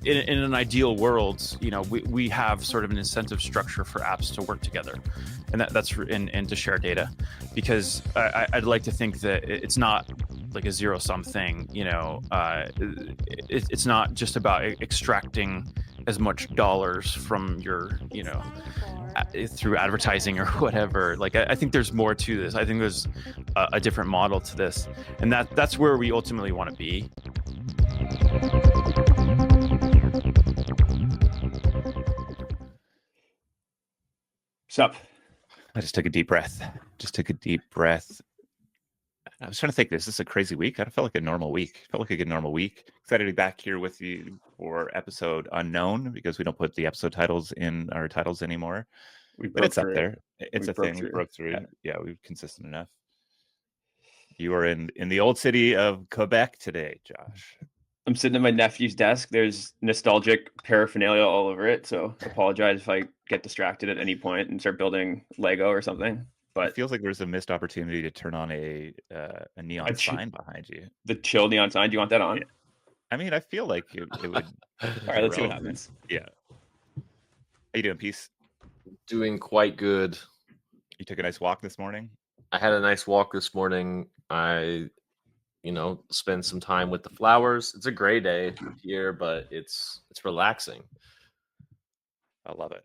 in an ideal world, we have sort of an incentive structure for apps to work together, and and to share data, because I'd like to think that it's not like a zero sum thing. It's not just about extracting as much dollars from your, through advertising or whatever. Like, I think there's more to this. I think there's a different model to this, and that's where we ultimately want to be. Sup? I just took a deep breath. I was trying to think, this is a crazy week. I don't feel like a normal week. I felt like a good normal week. Excited to be back here with you for episode unknown, because we don't put the episode titles in our titles anymore. But it's up there. It's a thing. We broke through. Yeah, we're consistent enough. You are in the old city of Quebec today, Josh. I'm sitting at my nephew's desk. There's nostalgic paraphernalia all over it, so apologize if I get distracted at any point and start building Lego or something. But it feels like there's a missed opportunity to turn on a neon sign behind you. The chill neon sign. Do you want that on? Yeah. I mean, I feel like it would. All right, let's see what happens. Yeah. How you doing, Peace? Doing quite good. You took a nice walk this morning? I had a nice walk this morning. I spend some time with the flowers. It's a gray day here, but it's relaxing. I love it.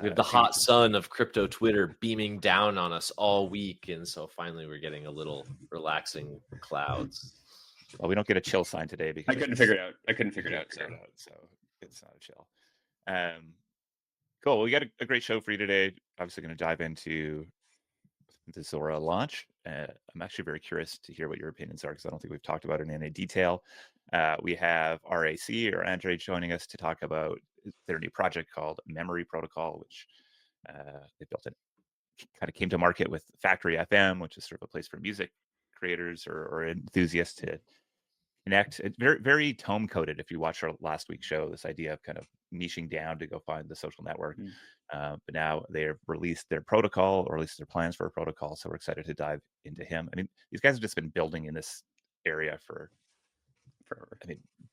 We have the hot sun of crypto Twitter beaming down on us all week, and so finally we're getting a little relaxing clouds. Well, we don't get a chill sign today because I couldn't figure it out. So it's not a chill. Cool. Well, we got a great show for you today. Obviously, going to dive into the Zora launch. I'm actually very curious to hear what your opinions are, because I don't think we've talked about it in any detail. We have RAC, or André, joining us to talk about their new project called Memory Protocol, which they built it, kind of came to market with Factory FM, which is sort of a place for music creators or enthusiasts to connect. It's very, very tome coded. If you watch our last week's show, this idea of kind of niching down to go find the social network. But now they've released their protocol, or at least their plans for a protocol. So we're excited to dive into him. I mean, these guys have just been building in this area for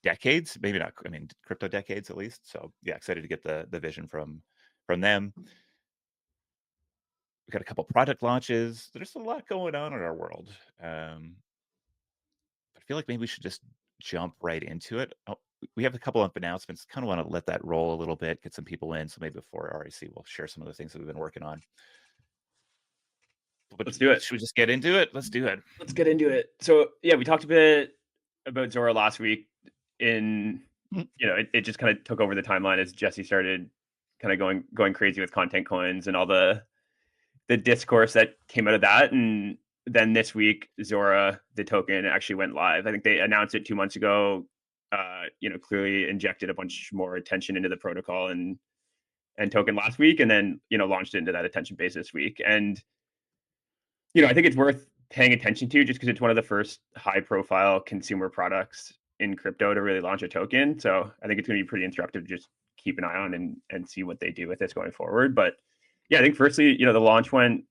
decades, maybe not. I mean, crypto decades at least. So yeah, excited to get the vision from them. We've got a couple product launches. There's a lot going on in our world. I feel like maybe we should just jump right into it. We have a couple of announcements. Kind of want to let that roll a little bit, get some people in. So maybe before RAC, we'll share some of the things that we've been working on. But let's do it. Should we just get into it? Let's do it. Let's get into it. So yeah, we talked a bit about Zora last week. It just kind of took over the timeline as Jesse started kind of going crazy with content coins and all the discourse that came out of that. And then this week, Zora, the token, actually went live. I think they announced it 2 months ago. Clearly injected a bunch more attention into the protocol and token last week, and then launched into that attention base this week. And I think it's worth paying attention to, just because it's one of the first high-profile consumer products in crypto to really launch a token. So I think it's going to be pretty instructive to just keep an eye on and see what they do with this going forward. But yeah, I think firstly, the launch went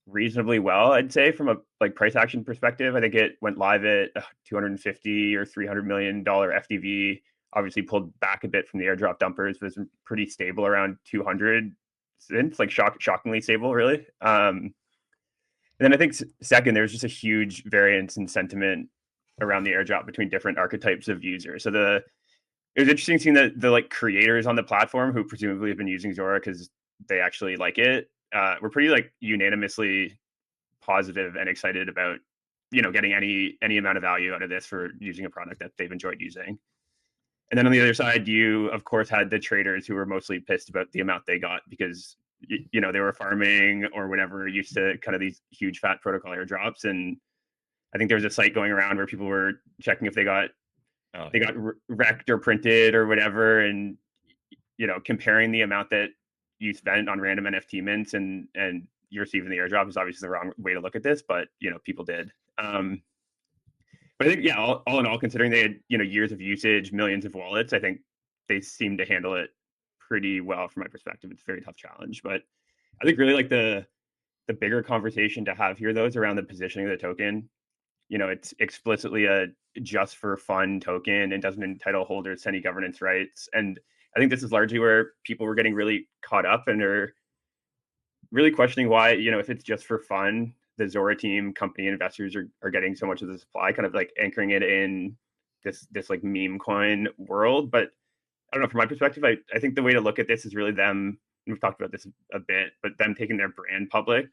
reasonably well, I'd say, from a price action perspective. I think it went live at $250 or $300 million FDV. Obviously pulled back a bit from the airdrop dumpers, was pretty stable around 200 since, shockingly stable, really. And then I think second, there's just a huge variance in sentiment around the airdrop between different archetypes of users. So it was interesting seeing the creators on the platform, who presumably have been using Zora because they actually like it, we're pretty unanimously positive and excited about getting any amount of value out of this for using a product that they've enjoyed using. And then on the other side, you of course had the traders who were mostly pissed about the amount they got, because they were farming or whatever, used to kind of these huge fat protocol airdrops. And I think there was a site going around where people were checking if they got wrecked or printed or whatever, and comparing the amount that you spent on random NFT mints and you're receiving the airdrop is obviously the wrong way to look at this, but people did. But I think, yeah, all in all, considering they had years of usage, millions of wallets, I think they seemed to handle it pretty well from my perspective. It's a very tough challenge, but I think really the bigger conversation to have here, though, is around the positioning of the token. it's explicitly a just for fun token and doesn't entitle holders to any governance rights. And I think this is largely where people were getting really caught up and are really questioning why, if it's just for fun, the Zora team, company investors are getting so much of the supply, kind of like anchoring it in this like meme coin world. But I don't know, from my perspective, I think the way to look at this is really them, and we've talked about this a bit, but them taking their brand public,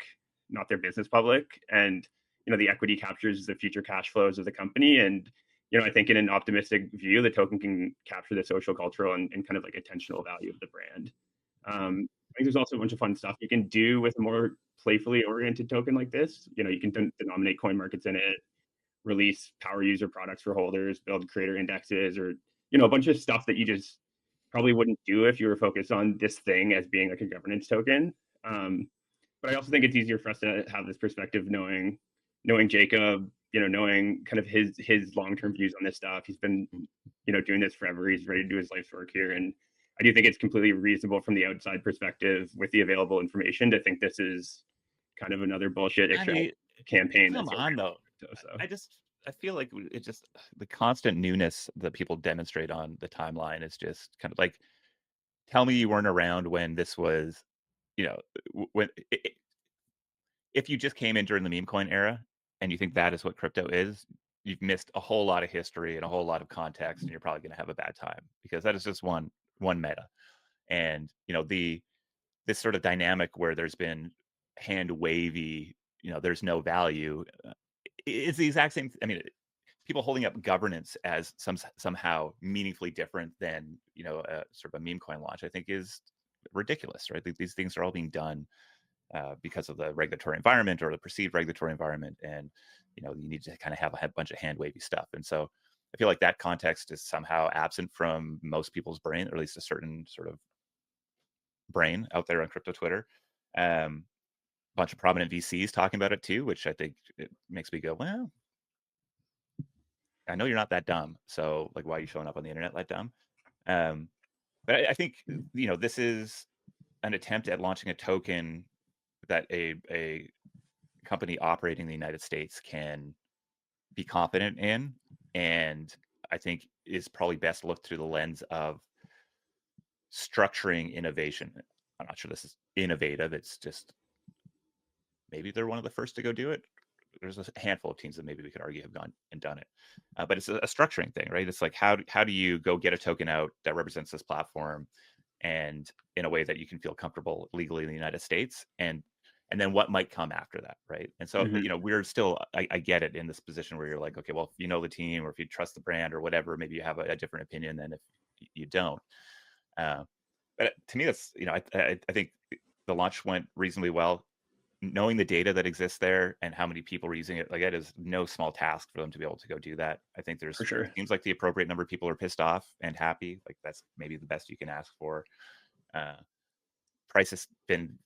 not their business public. And, the equity captures the future cash flows of the company. And, I think in an optimistic view, the token can capture the social, cultural, and kind of like attentional value of the brand. I think there's also a bunch of fun stuff you can do with a more playfully oriented token like this. You can denominate coin markets in it, release power user products for holders, build creator indexes, or a bunch of stuff that you just probably wouldn't do if you were focused on this thing as being like a governance token. But I also think it's easier for us to have this perspective, knowing Jacob, knowing kind of his long-term views on this stuff. He's been, doing this forever. He's ready to do his life's work here. And I do think it's completely reasonable from the outside perspective with the available information to think this is kind of another bullshit campaign. Come on, though. So. I feel like it just, the constant newness that people demonstrate on the timeline is just kind of like, tell me you weren't around when this was, if you just came in during the meme coin era and you think that is what crypto is, you've missed a whole lot of history and a whole lot of context, and you're probably going to have a bad time, because that is just one meta. And this sort of dynamic where there's been hand wavy, there's no value, it's the exact same. I mean, people holding up governance as somehow meaningfully different than sort of a meme coin launch, I think is ridiculous, right? These things are all being done because of the regulatory environment or the perceived regulatory environment, and you need to kind of have a bunch of hand wavy stuff. And so I feel like that context is somehow absent from most people's brain, or at least a certain sort of brain out there on crypto Twitter. Bunch of prominent VCs talking about it too, which I think it makes me go, well, I know you're not that dumb, so like, why are you showing up on the internet that dumb? But I think this is an attempt at launching a token that a company operating in the United States can be confident in, and I think is probably best looked through the lens of structuring innovation. I'm not sure this is innovative. It's just maybe they're one of the first to go do it. There's a handful of teams that maybe we could argue have gone and done it, but it's a structuring thing, right? It's like, how do you go get a token out that represents this platform, and in a way that you can feel comfortable legally in the United States, and then what might come after that, right? And so we're still, I get it, in this position where you're like, okay, well, if you know the team, or if you trust the brand or whatever, maybe you have a different opinion than if you don't. But to me, that's I think the launch went reasonably well. Knowing the data that exists there and how many people are using it, like, that is no small task for them to be able to go do that. I think there's, for sure, it seems like the appropriate number of people are pissed off and happy. Like, that's maybe the best you can ask for. Price has been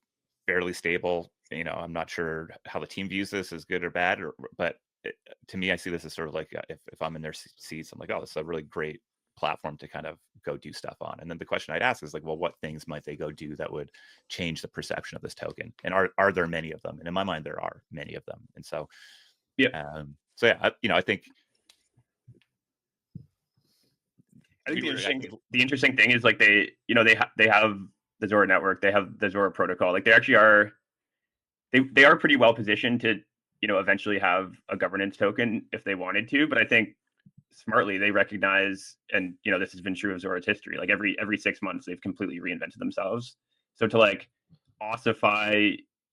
fairly stable. I'm not sure how the team views this, as good or bad, but to me, I see this as sort of like, if I'm in their seats, I'm like, oh, this is a really great platform to kind of go do stuff on. And then the question I'd ask is like, well, what things might they go do that would change the perception of this token? And are there many of them? And in my mind, there are many of them. And so, yeah. I think the interesting thing is, like, they have the Zora network, they have the Zora protocol. Like, they actually are, they are pretty well positioned to, eventually have a governance token if they wanted to. But I think smartly they recognize, and this has been true of Zora's history, like every 6 months they've completely reinvented themselves. So to like ossify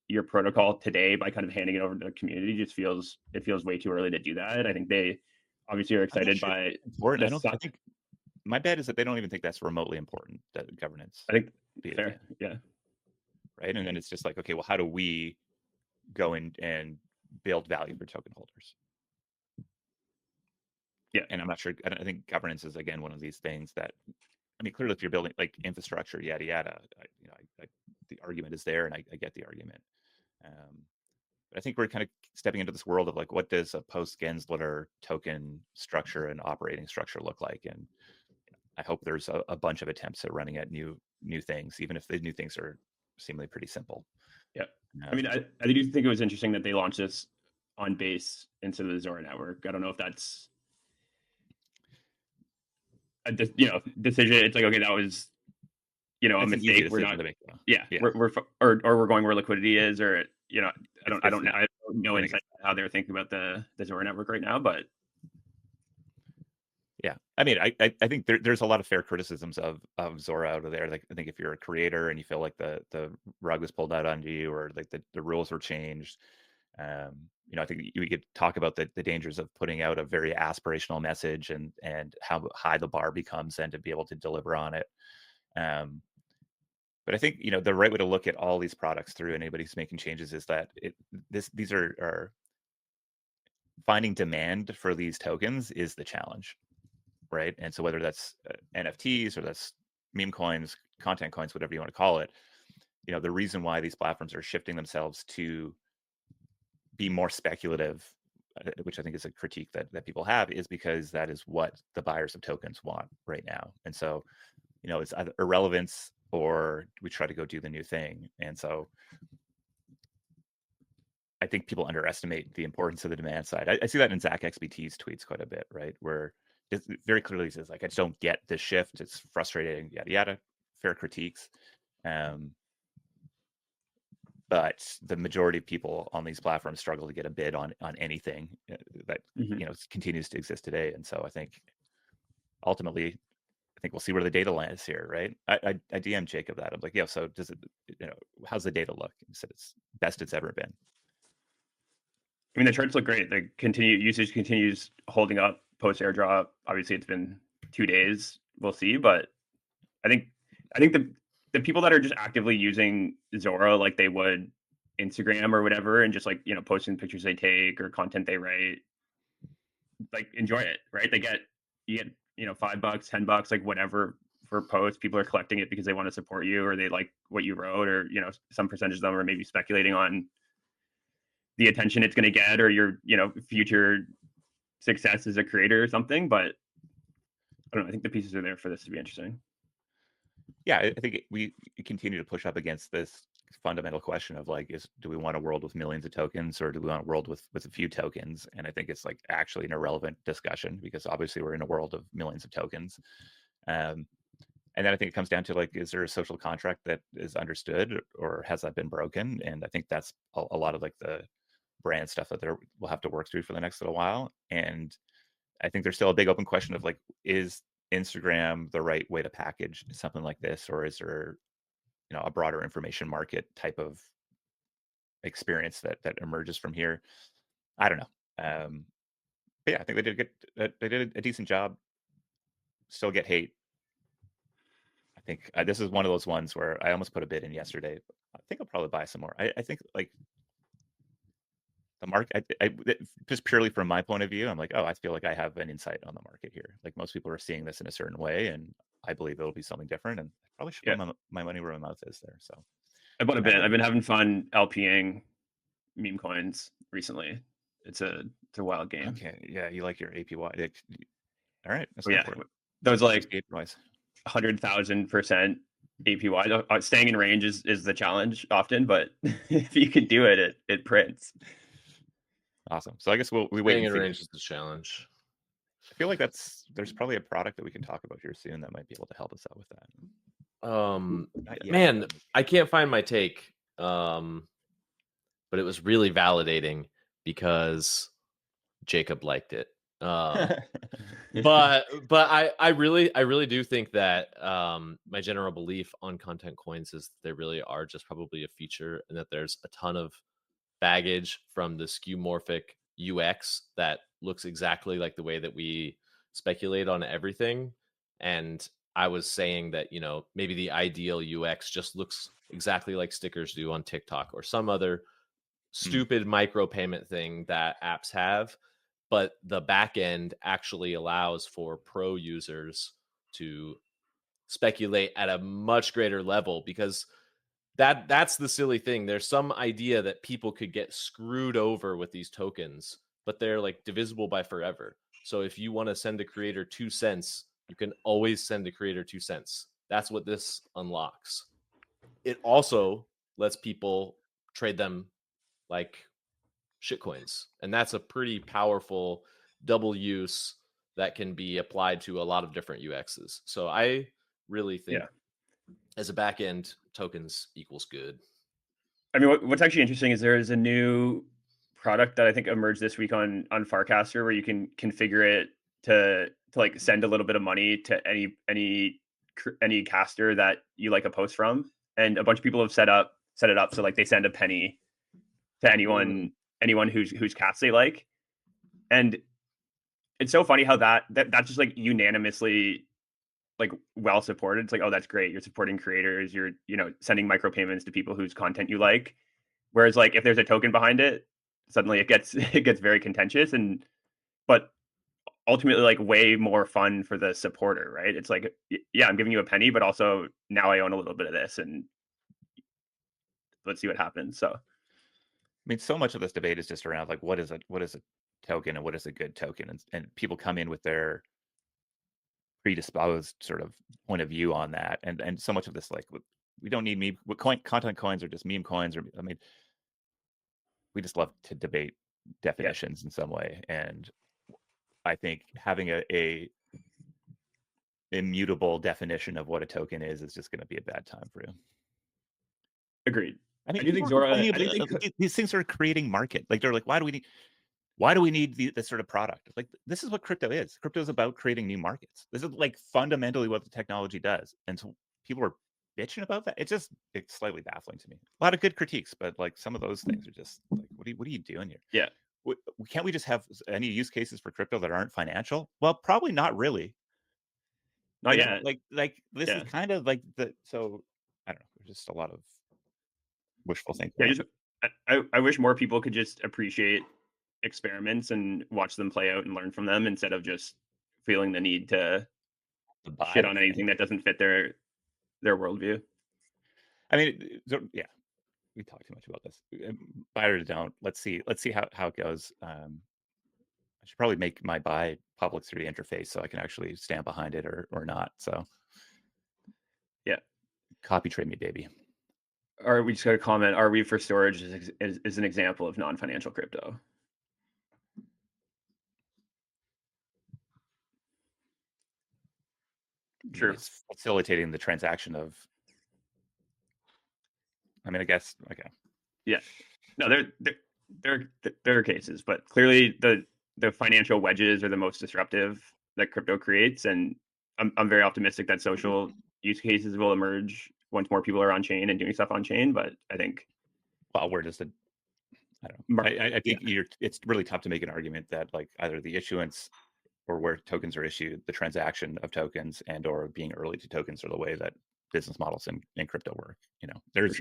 your protocol today by kind of handing it over to the community just feels way too early to do that. I think they obviously are excited by important. I think my bet is that they don't even think that's remotely important, that governance. I think fair. Yeah. Right. And then it's just like, okay, well, how do we go in and build value for token holders? Yeah. And I'm not sure. I think governance is, again, one of these things that, I mean, clearly if you're building like infrastructure, yada, yada, the argument is there, and I get the argument. But I think we're kind of stepping into this world of like, what does a post-Gensler token structure and operating structure look like? And I hope there's a bunch of attempts at running at new things, even if the new things are seemingly pretty simple. Yeah. I mean, I do think it was interesting that they launched this on base into the Zora network. I don't know if that's a decision. It's like, okay, that was a It's an easy mistake. We're decision not. to make, though. Yeah, Yeah. or we're going where liquidity is, or I don't know I think insight on how they're thinking about the Zora network right now, but Yeah, I mean, I think there's a lot of fair criticisms of Zora out of there. Like, I think if you're a creator and you feel like the rug was pulled out onto you, or like the rules were changed, I think we could talk about the dangers of putting out a very aspirational message and how high the bar becomes and to be able to deliver on it. But I think the right way to look at all these products through anybody who's making changes is that these are finding demand for these tokens is the challenge. Right. And so whether that's NFTs or that's meme coins, content coins, whatever you want to call it, the reason why these platforms are shifting themselves to be more speculative, which I think is a critique that people have, is because that is what the buyers of tokens want right now. And so, it's either irrelevance or we try to go do the new thing. And so I think people underestimate the importance of the demand side. I see that in Zach XBT's tweets quite a bit, right? Where it very clearly says, like, I just don't get this shift. It's frustrating, yada, yada, fair critiques. But the majority of people on these platforms struggle to get a bid on anything that, continues to exist today. And so I think ultimately, I think we'll see where the data lands here, right? I DM'd Jacob that. I'm like, yeah, so does it, how's the data look? He said it's best it's ever been. I mean, the charts look great. The usage continues holding up post airdrop. Obviously, it's been 2 days. We'll see, but I think the people that are just actively using Zora like they would Instagram or whatever, and just like posting pictures they take or content they write, like enjoy it, right? You get $5, $10, like whatever for posts. People are collecting it because they want to support you or they like what you wrote, or some percentage of them are maybe speculating on the attention it's going to get or your future success as a creator or something. But I don't know, I think the pieces are there for this to be interesting. Yeah, I think we continue to push up against this fundamental question of like, do we want a world with millions of tokens or do we want a world with a few tokens? And I think it's like actually an irrelevant discussion because obviously we're in a world of millions of tokens. And then I think it comes down to like, is there a social contract that is understood or has that been broken? And I think that's a lot of like the brand stuff that we'll have to work through for the next little while. And I think there's still a big open question of like, is Instagram the right way to package something like this, or is there a broader information market type of experience that emerges from here? I don't know. But yeah, I think they did a decent job. Still get hate. I think this is one of those ones where I almost put a bid in yesterday. I think I'll probably buy some more. I think like the market, just purely from my point of view, I'm like, oh, I feel like I have an insight on the market here. Like most people are seeing this in a certain way, and I believe it'll be something different. And I probably should put my money where my mouth is there. So I bought a bit. I've been having fun LPing meme coins recently. It's a wild game. Okay, yeah, you like your APY. All right, those like 100,000% APY. Staying in range is the challenge often, but if you can do it, it prints. Awesome. So I guess we wait. Staying in range is the challenge. I feel like there's probably a product that we can talk about here soon that might be able to help us out with that. Man, I can't find my take. But it was really validating because Jacob liked it. But I really do think that my general belief on content coins is they really are just probably a feature, and that there's a ton of baggage from the skeuomorphic UX that looks exactly like the way that we speculate on everything. And I was saying that, maybe the ideal UX just looks exactly like stickers do on TikTok or some other stupid micropayment thing that apps have. But the back end actually allows for pro users to speculate at a much greater level, because that's the silly thing. There's some idea that people could get screwed over with these tokens, but they're like divisible by forever. So if you want to send a creator 2 cents, you can always send a creator 2 cents. That's what this unlocks. It also lets people trade them like shitcoins, and that's a pretty powerful double use that can be applied to a lot of different UXs. So I really think as a backend, tokens equals good. I mean, what's actually interesting is there is a new product that I think emerged this week on Farcaster where you can configure it to like send a little bit of money to any caster that you like a post from, and a bunch of people have set it up so like they send a penny to anyone whose cast they like, and it's so funny how that's just like unanimously like well supported. It's like, oh, that's great, you're supporting creators, you're sending micropayments to people whose content you like. Whereas like if there's a token behind it, suddenly it gets very contentious, but ultimately like way more fun for the supporter, right? It's like, yeah, I'm giving you a penny, but also now I own a little bit of this, and let's see what happens. So I mean, so much of this debate is just around like what is a token and what is a good token, and people come in with their predisposed sort of point of view on that, and so much of this like we don't need content coins or just meme coins, or I mean, we just love to debate definitions in some way, and I think having a immutable definition of what a token is just going to be a bad time for you. Agreed. I mean, I do think Zora. These things are creating market. Like they're like, why do we need this sort of product? Like this is what crypto is. Crypto is about creating new markets. This is like fundamentally what the technology does. And so people are bitching about that. It's slightly baffling to me. A lot of good critiques, but like some of those things are just like, what are you doing here? Yeah. Can't we just have any use cases for crypto that aren't financial? Well, probably not really. Not yet. Like this is kind of like so I don't know. There's just a lot of wishful thinking. Yeah, I wish more people could just appreciate experiments and watch them play out and learn from them, instead of just feeling the need to shit on anything that doesn't fit their worldview. I mean, yeah, we talked too much about this. Buy or don't. Let's see how it goes. I should probably make my buy public through the interface so I can actually stand behind it or not. So yeah, copy trade me, baby. Or we just got a comment. Are we for storage is an example of non-financial crypto? True. It's facilitating the transaction of. I mean, I guess okay. Yeah. No, there are cases, but clearly the financial wedges are the most disruptive that crypto creates, and I'm very optimistic that social use cases will emerge once more people are on chain and doing stuff on chain. But I think, well, where does I don't know. I think it's really tough to make an argument that like either the issuance or where tokens are issued, the transaction of tokens and or being early to tokens are the way that business models in crypto work. There's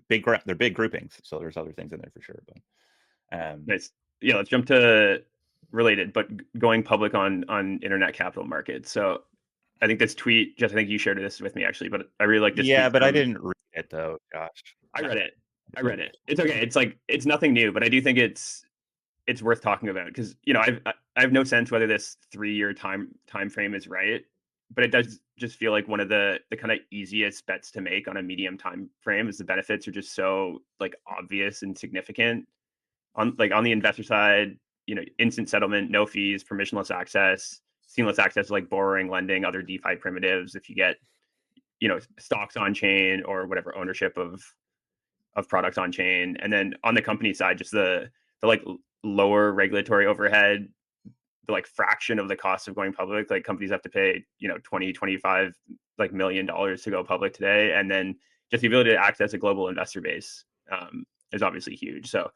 they're big groupings, so there's other things in there for sure. But nice. Yeah, let's jump to related, but going public on internet capital markets. So I think this tweet, Jess, I think you shared this with me actually, but I really like this. Yeah, but I didn't read it though. Gosh, I read it. It's okay. It's like it's nothing new, but I do think it's worth talking about because I have no sense whether this 3-year time frame is right, but it does just feel like one of the kind of easiest bets to make on a medium time frame, is the benefits are just so like obvious and significant on the investor side. Instant settlement, no fees, permissionless access, seamless access to like borrowing, lending, other DeFi primitives. If you get stocks on chain or whatever ownership of products on chain, and then on the company side, just the like lower regulatory overhead, the like fraction of the cost of going public. Like companies have to pay 20-25 like $1 million to go public today, and then just the ability to access a global investor base is obviously huge. So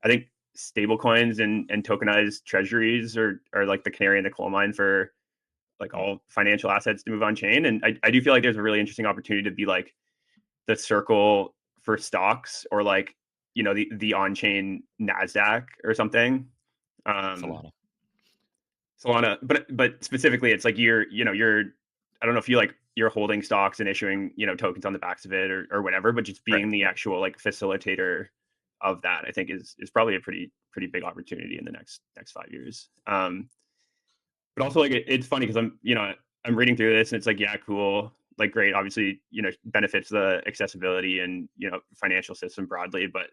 I think stable coins and tokenized treasuries are like the canary in the coal mine for like all financial assets to move on chain. And I do feel like there's a really interesting opportunity to be like the Circle for stocks, or like the on-chain NASDAQ or something. Solana, but specifically, it's like you're I don't know if you're holding stocks and issuing tokens on the backs of it or whatever, but just being the actual like facilitator of that, I think is probably a pretty big opportunity in the next 5 years. But also like it's funny because I'm reading through this and it's like, yeah, cool, like great, obviously benefits the accessibility and financial system broadly, but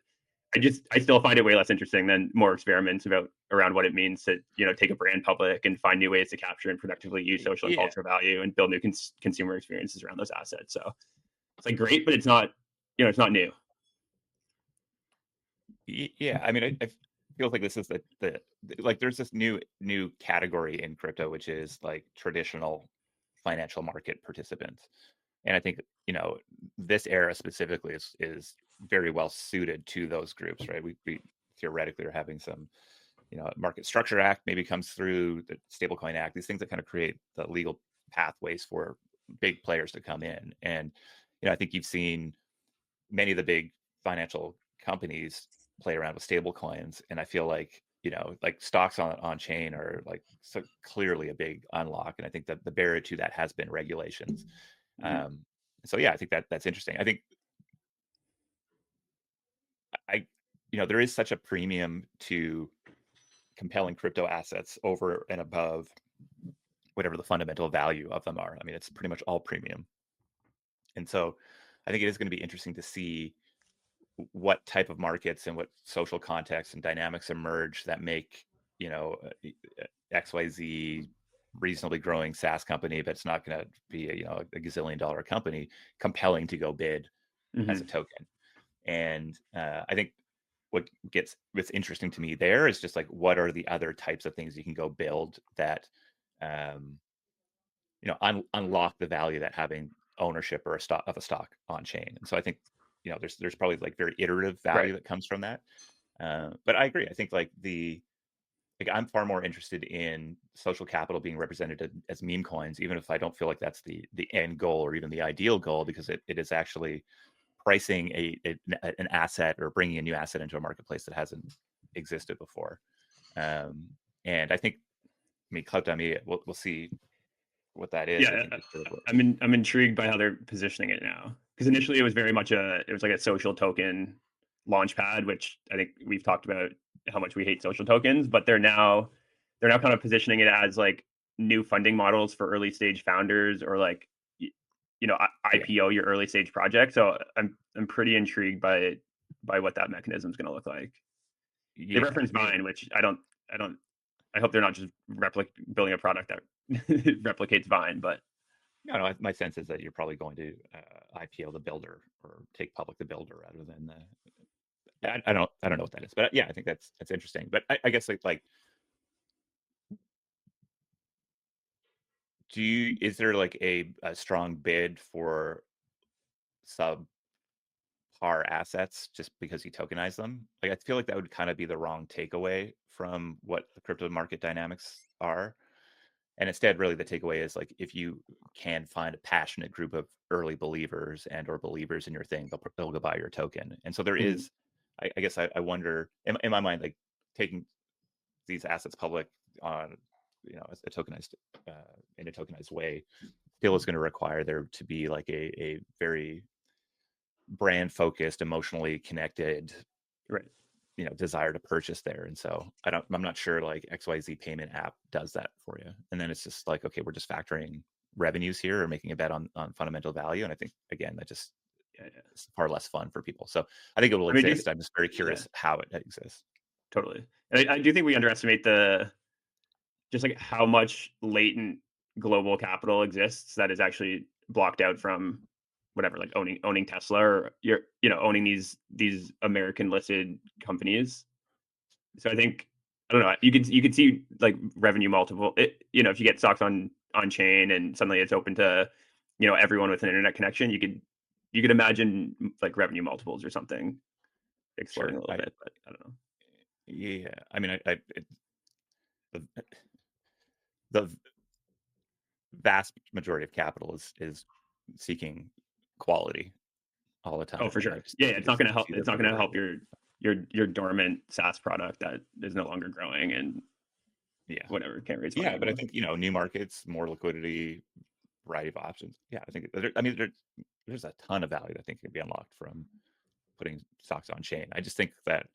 I still find it way less interesting than more experiments around what it means to, take a brand public and find new ways to capture and productively use social and Yeah. cultural value and build new consumer experiences around those assets. So it's like great, but it's not, it's not new. Yeah, I mean, I feel like this is the like there's this new category in crypto, which is like traditional financial market participants, and I think this era specifically is very well suited to those groups, right? We theoretically are having some Market Structure Act maybe comes through, the Stablecoin Act, these things that kind of create the legal pathways for big players to come in, and I think you've seen many of the big financial companies play around with stable coins, and I feel like like stocks on chain are like so clearly a big unlock, and I think that the barrier to that has been regulations. So yeah, I think that's interesting. I think there is such a premium to compelling crypto assets over and above whatever the fundamental value of them are. I mean, it's pretty much all premium, and so I think it is going to be interesting to see what type of markets and what social contexts and dynamics emerge that make XYZ reasonably growing SaaS company, but it's not going to be a gazillion dollar company compelling to go bid as a token. And I think what's interesting to me there is just like, what are the other types of things you can go build that unlock the value that having ownership or a stock on chain. And so I think there's probably like very iterative value that comes from that. But I agree. I think like I'm far more interested in social capital being represented as meme coins, even if I don't feel like that's the end goal or even the ideal goal, because it is actually pricing an asset or bringing a new asset into a marketplace that hasn't existed before. And I think, Clout Dummy, we'll see what that is. Yeah, I'm intrigued by how they're positioning it now, because initially it was very much it was like a social token launchpad, which I think we've talked about how much we hate social tokens, but they're now kind of positioning it as like new funding models for early stage founders, or like IPO your early stage project. So I'm pretty intrigued by what that mechanism is going to look like. They reference Vine, which I hope they're not just building a product that replicates Vine, but no, my sense is that you're probably going to IPO the builder or take public the builder rather than I don't know what that is, but yeah, I think that's interesting. But I guess like is there like a strong bid for subpar assets just because you tokenize them? Like, I feel like that would kind of be the wrong takeaway from what the crypto market dynamics are. And instead, really, the takeaway is like, if you can find a passionate group of early believers or believers in your thing, they'll go buy your token. And so there is, I guess I wonder, in my mind, like taking these assets public on, a tokenized in a tokenized way, still is going to require there to be like a very brand focused, emotionally connected, desire to purchase there. And so I'm not sure like XYZ payment app does that for you. And then it's just like, okay, we're just factoring revenues here or making a bet on fundamental value. And I think, again, that just it's far less fun for people. So I think it will exist. I'm just very curious how it exists. Totally. And I do think we underestimate just like how much latent global capital exists that is actually blocked out from whatever, like owning Tesla, or owning these American listed companies. So I think, I don't know, you could see like revenue multiple, if you get stocks on chain and suddenly it's open to everyone with an internet connection, you could imagine like revenue multiples or something exploding a little bit, but I don't know. Yeah, I mean, the vast majority of capital is seeking quality all the time. Oh, for sure. Yeah, it's not going to help. It's not going to help your dormant SaaS product that is no longer growing and whatever, can't raise money. Yeah, but I think new markets, more liquidity, variety of options. Yeah, I think there's a ton of value that I think can be unlocked from putting stocks on chain. I just think that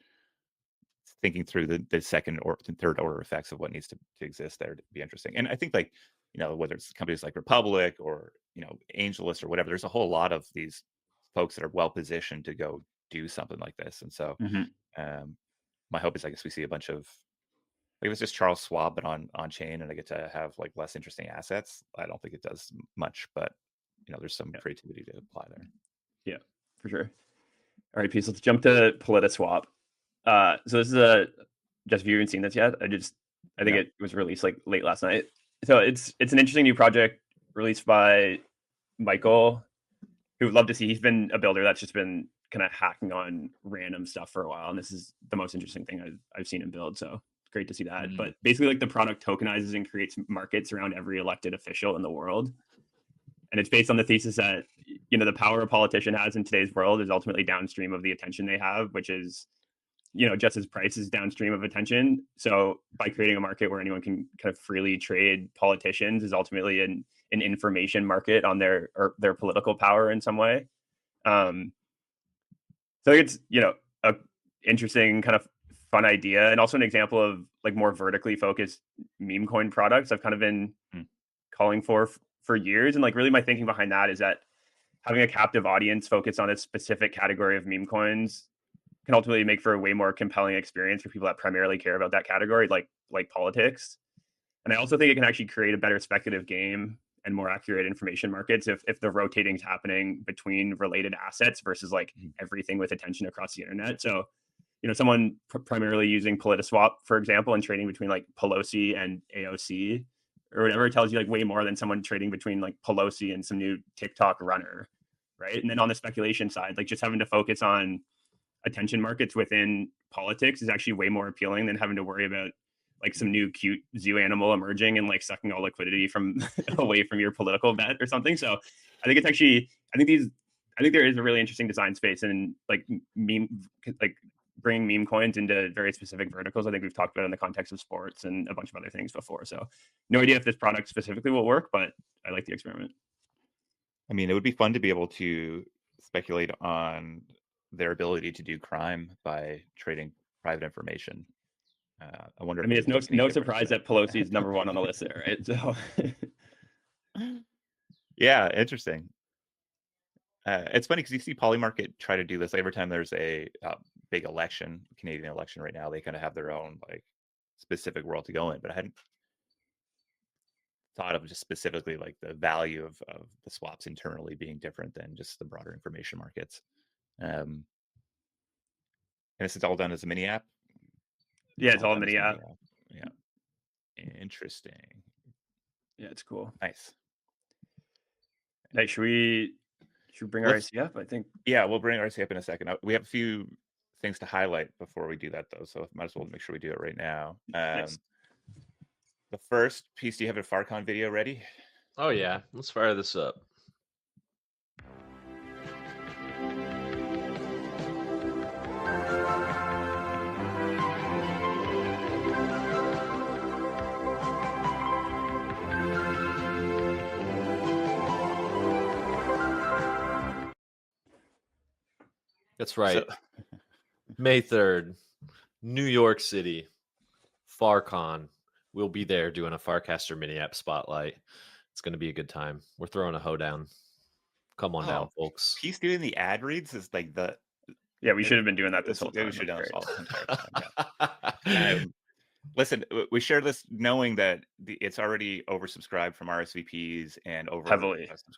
thinking through the second or third order effects of what needs to exist there to be interesting. And I think like whether it's companies like Republic or AngelList or whatever, there's a whole lot of these folks that are well positioned to go do something like this. And so My hope is, I guess, we see a bunch of, like, if it's just Charles Schwab but on chain, and I get to have like less interesting assets. I don't think it does much, but there's some creativity to apply there. Yeah, for sure. All right, peace. Let's jump to Politiswap. So this is just if you haven't seen this yet, I think it was released like late last night. So it's an interesting new project released by Michael, who would love to see. He's been a builder that's just been kind of hacking on random stuff for a while, and this is the most interesting thing I've seen him build. So it's great to see that. But basically, like, the product tokenizes and creates markets around every elected official in the world, and it's based on the thesis that the power a politician has in today's world is ultimately downstream of the attention they have, which is just as price is downstream of attention. So by creating a market where anyone can kind of freely trade politicians is ultimately an information market on their political power in some way. So I think it's a interesting kind of fun idea, and also an example of like more vertically focused meme coin products I've kind of been calling for years. And like, really my thinking behind that is that having a captive audience focus on a specific category of meme coins can ultimately make for a way more compelling experience for people that primarily care about that category, like politics. And I also think it can actually create a better speculative game and more accurate information markets if the rotating is happening between related assets versus like everything with attention across the internet. So someone primarily using Politiswap, for example, and trading between like Pelosi and AOC or whatever, tells you like way more than someone trading between like Pelosi and some new TikTok runner, right? And then on the speculation side, like, just having to focus on attention markets within politics is actually way more appealing than having to worry about like some new cute zoo animal emerging and like sucking all liquidity from away from your political bet or something. So I think there is a really interesting design space and like bringing meme coins into very specific verticals. I think we've talked about in the context of sports and a bunch of other things before. So no idea if this product specifically will work, but I like the experiment. I mean, it would be fun to be able to speculate on their ability to do crime by trading private information. I wonder. I mean, it's no surprise that Pelosi is number one on the list there, right? So, yeah, interesting. It's funny because you see Polymarket try to do this every time there's a big election, Canadian election right now. They kind of have their own like specific world to go in, but I hadn't thought of just specifically like the value of the swaps internally being different than just the broader information markets. And this is all done as a mini app. Yeah, it's all a mini app. Yeah, interesting. Yeah, it's cool. Nice. Hey, should we bring our IC up? I think. Yeah, we'll bring our IC up in a second. We have a few things to highlight before we do that, though, so might as well make sure we do it right now. Nice. The first piece, do you have a Farcon video ready? Oh yeah, let's fire this up. That's right. So, May 3rd, New York City, Farcon. We'll be there doing a Farcaster mini app spotlight. It's going to be a good time. We're throwing a hoedown. Come on down, folks. He's doing the ad reads is like the. Yeah, we should have been doing that this whole time. We should have done this all the entire time. Listen, we share this knowing that it's already oversubscribed from RSVPs and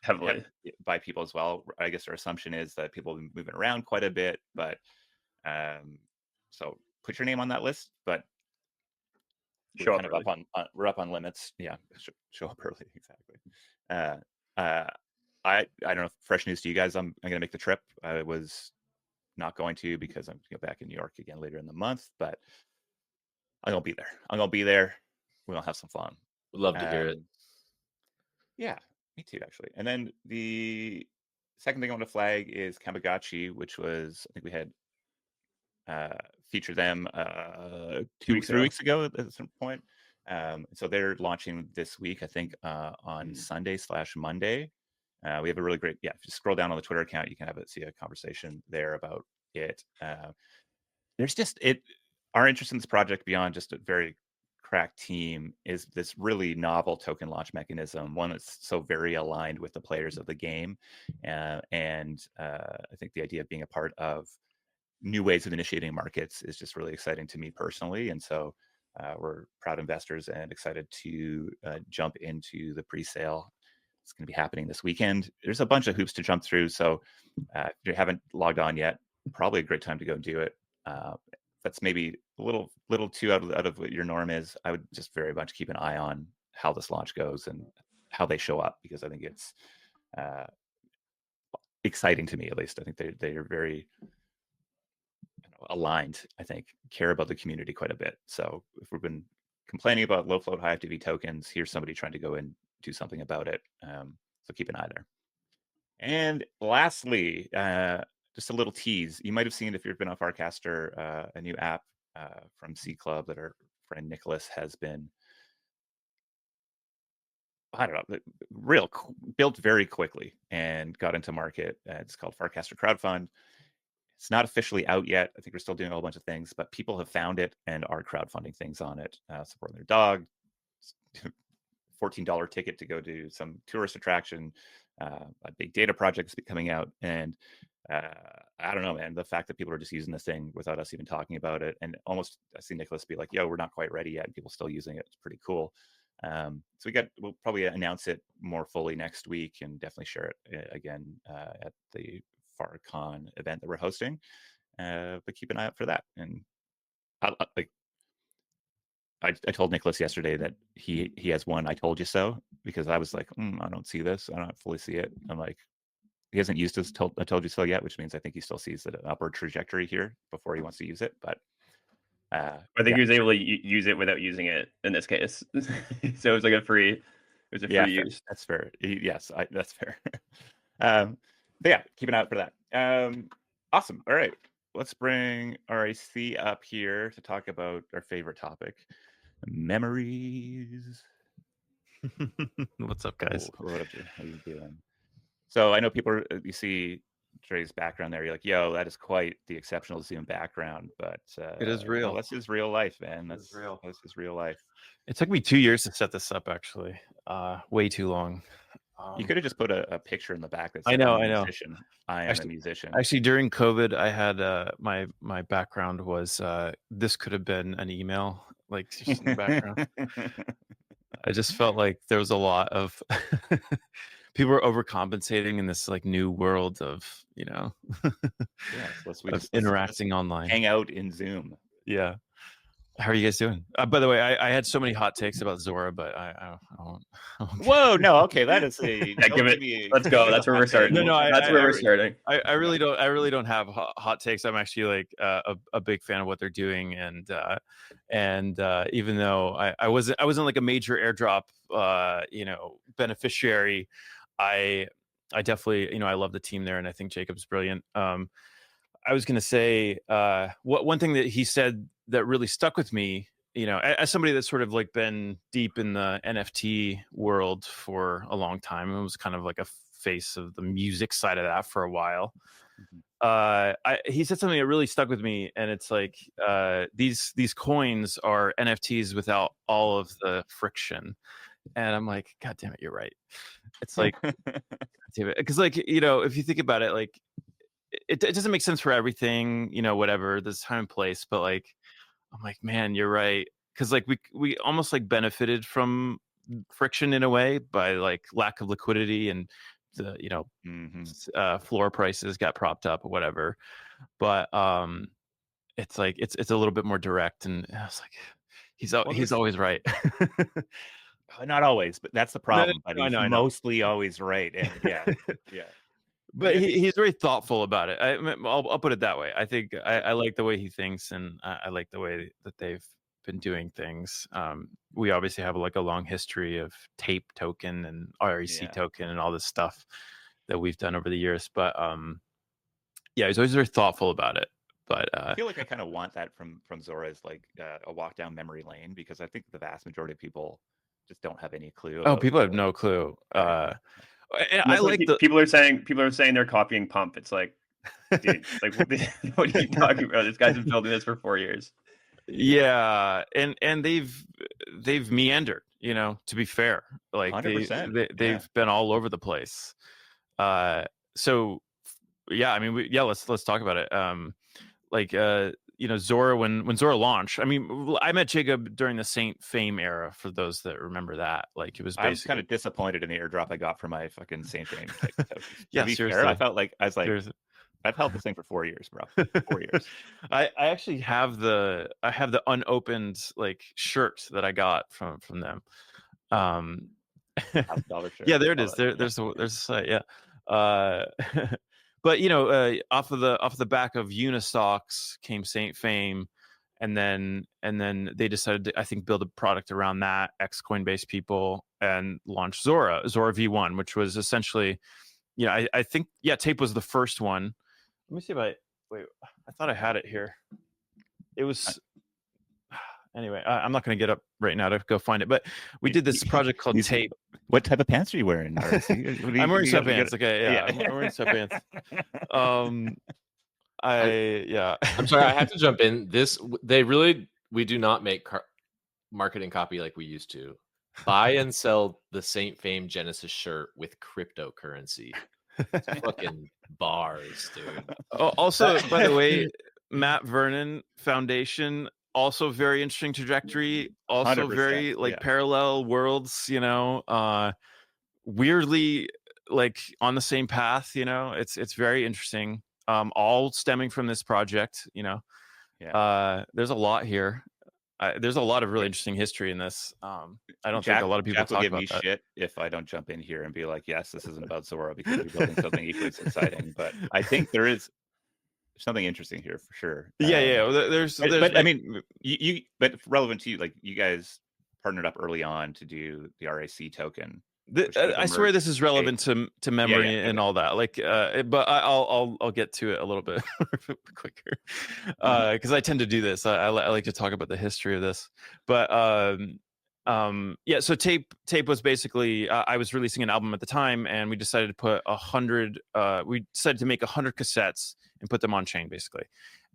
heavily by people as well. I guess our assumption is that people have been moving around quite a bit, but so put your name on that list. But show up early. We're up on limits. Yeah, show up early. Exactly. I don't know. Fresh news to you guys. I'm going to make the trip. I was not going to because I'm back in New York again later in the month, but I'm going to be there. We're going to have some fun. Would love to hear it. Yeah, me too, actually. And then the second thing I want to flag is Kamigotchi, which was, I think we had featured them 3 weeks ago at some point. So they're launching this week, I think, on Sunday/Monday. We have a really great, just scroll down on the Twitter account. You can see a conversation there about it. There's just our interest in this project beyond just a very cracked team is this really novel token launch mechanism, one that's so very aligned with the players of the game. And I think the idea of being a part of new ways of initiating markets is just really exciting to me personally. And so we're proud investors and excited to jump into the pre-sale. It's going to be happening this weekend. There's a bunch of hoops to jump through. So if you haven't logged on yet, probably a great time to go do it. That's maybe a little too out of what your norm is. I would just very much keep an eye on how this launch goes and how they show up, because I think it's exciting to me, at least. I think they are very aligned, I think, care about the community quite a bit. So if we've been complaining about low float, high FTV tokens, here's somebody trying to go and do something about it. So keep an eye there. And lastly, just a little tease. You might have seen, if you've been on Farcaster, a new app from C Club that our friend Nicholas has been, I don't know, built very quickly and got into market. It's called Farcaster Crowdfund. It's not officially out yet. I think we're still doing a whole bunch of things, but people have found it and are crowdfunding things on it, supporting their dog, $14 ticket to go to some tourist attraction, a big data project is coming out. And I don't know, man, the fact that people are just using this thing without us even talking about it. And almost, I see Nicholas be like, yo, we're not quite ready yet. And people still using it. It's pretty cool. So we'll probably announce it more fully next week and definitely share it again at the Farcon event that we're hosting. But keep an eye out for that. And I told Nicholas yesterday that he has one "I told you so," because I was like, I don't see this. I don't fully see it. I'm like, he hasn't used his "I told you so" yet, which means I think he still sees the upward trajectory here before he wants to use it. But I think he was able to use it without using it in this case. So it was like a free use. That's fair. Yes, that's fair. But yeah, keep an eye out for that. Awesome. All right, let's bring RAC up here to talk about our favorite topic, memories. What's up, guys? How are you doing? So I know people you see Dre's background there. You're like, yo, that is quite the exceptional Zoom background, but it is real. This is real life, man. That's real. This is real life. It took me 2 years to set this up, actually. Way too long. You could have just put a picture in the back that said, I know. I am a musician. Actually, during COVID, I had my background was this could have been an email, like just in the background. I just felt like there was a lot of people were overcompensating in this like new world of let's interacting online, hang out in Zoom. Yeah. How are you guys doing? By the way, I had so many hot takes about Zora, but I won't. Whoa, no, okay, that is let's go. That's where we're starting. No, that's where we're starting. I really don't have hot takes. I'm actually like a big fan of what they're doing, and even though I wasn't like a major airdrop beneficiary, I definitely I love the team there, and I think Jacob's brilliant. I was going to say one thing that he said that really stuck with me, as somebody that's sort of like been deep in the NFT world for a long time. It was kind of like a face of the music side of that for a while. He said something that really stuck with me, and it's like these coins are NFTs without all of the friction. And I'm like, God damn it, you're right. It's like, because like if you think about it, like it doesn't make sense for everything, whatever, there's time and place, but like I'm like, man, you're right, because like we almost like benefited from friction in a way by like lack of liquidity, and the floor prices got propped up or whatever, but it's like it's a little bit more direct, and I was like, he's always right. Not always, but that's the problem. No, he's mostly always right. And yeah. But he's very thoughtful about it. I'll put it that way. I think I like the way he thinks, and I like the way that they've been doing things. We obviously have like a long history of tape token and RAC token and all this stuff that we've done over the years. But he's always very thoughtful about it. But I feel like I kind of want that from Zora, is like a walk down memory lane, because I think the vast majority of people just don't have any clue. Oh, people have no clue. I like people are saying they're copying Pump. It's like, dude, like what are you talking about? This guy's been building this for 4 years. Yeah, and they've meandered. To be fair, like 100%. they've been all over the place. So yeah, I mean, let's talk about it. Zora, when Zora launched. I mean, I met Jacob during the Saint Fame era, for those that remember that. Like, it was I'm basically kind of disappointed in the airdrop I got for my fucking Saint Fame type tokens. Yeah, To be seriously. fair, I felt like Seriously. I've held this thing for 4 years, bro. 4 years. I actually have the unopened like shirt that I got from them. $1,000 shirt. Yeah, there it All is. that. There's a site. Yeah. But off the back of Unistocks came Saint Fame, and then they decided to, I think, build a product around that, ex Coinbase people, and launch Zora V1, which was essentially, I think, Tape was the first one. Let me see if I thought I had it here. It was anyway. I'm not going to get up right now to go find it, but we did this project called Tape. What type of pants are you wearing? I'm wearing sweatpants. Okay, yeah, I'm wearing sweatpants. I'm sorry, I have to jump in. We do not make marketing copy like we used to. Buy and sell the Saint Fame Genesis shirt with cryptocurrency. Fucking bars, dude. Also, by the way, Matt Vernon Foundation, also very interesting trajectory. Also very parallel worlds. Weirdly like on the same path. It's very interesting. All stemming from this project. There's a lot here. There's a lot of really interesting history in this. I don't think a lot of people will talk give about me that. shit if I don't jump in here and be like, yes, this isn't about Zora because you're building something equally as exciting. But I think there is something interesting here for sure. There's but I mean, but relevant to you, like you guys partnered up early on to do the RAC token. I swear this is relevant to memory and all that. Like, but I'll get to it a little bit quicker because I tend to do this. I like to talk about the history of this. But so tape was basically I was releasing an album at the time, and we decided to put 100. We decided to make 100 cassettes and put them on chain, basically,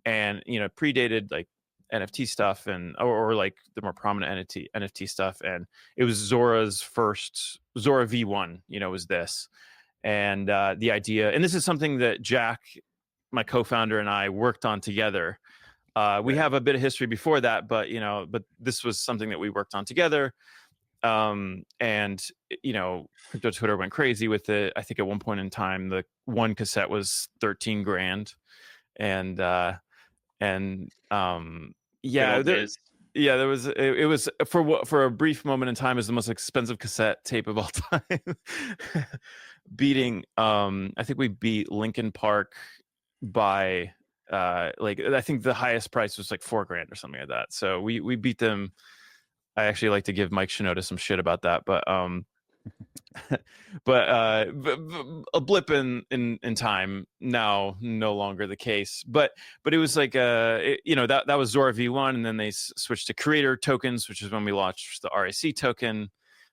and predated like NFT stuff or like the more prominent NFT stuff, and it was Zora's first Zora V1 was this, and the idea, and this is something that Jack, my co-founder, and I worked on together. We have a bit of history before that, but this was something that we worked on together, and crypto Twitter went crazy with it. I think at one point in time the one cassette was 13 grand, and there was it was for a brief moment in time, it was the most expensive cassette tape of all time. Beating I think we beat Linkin Park by I think the highest price was like $4 grand or something like that. So we beat them. I actually like to give Mike Shinoda some shit about that, but but a blip in time, now no longer the case. But it was like that was Zora V1, and then they switched to creator tokens, which is when we launched the RAC token,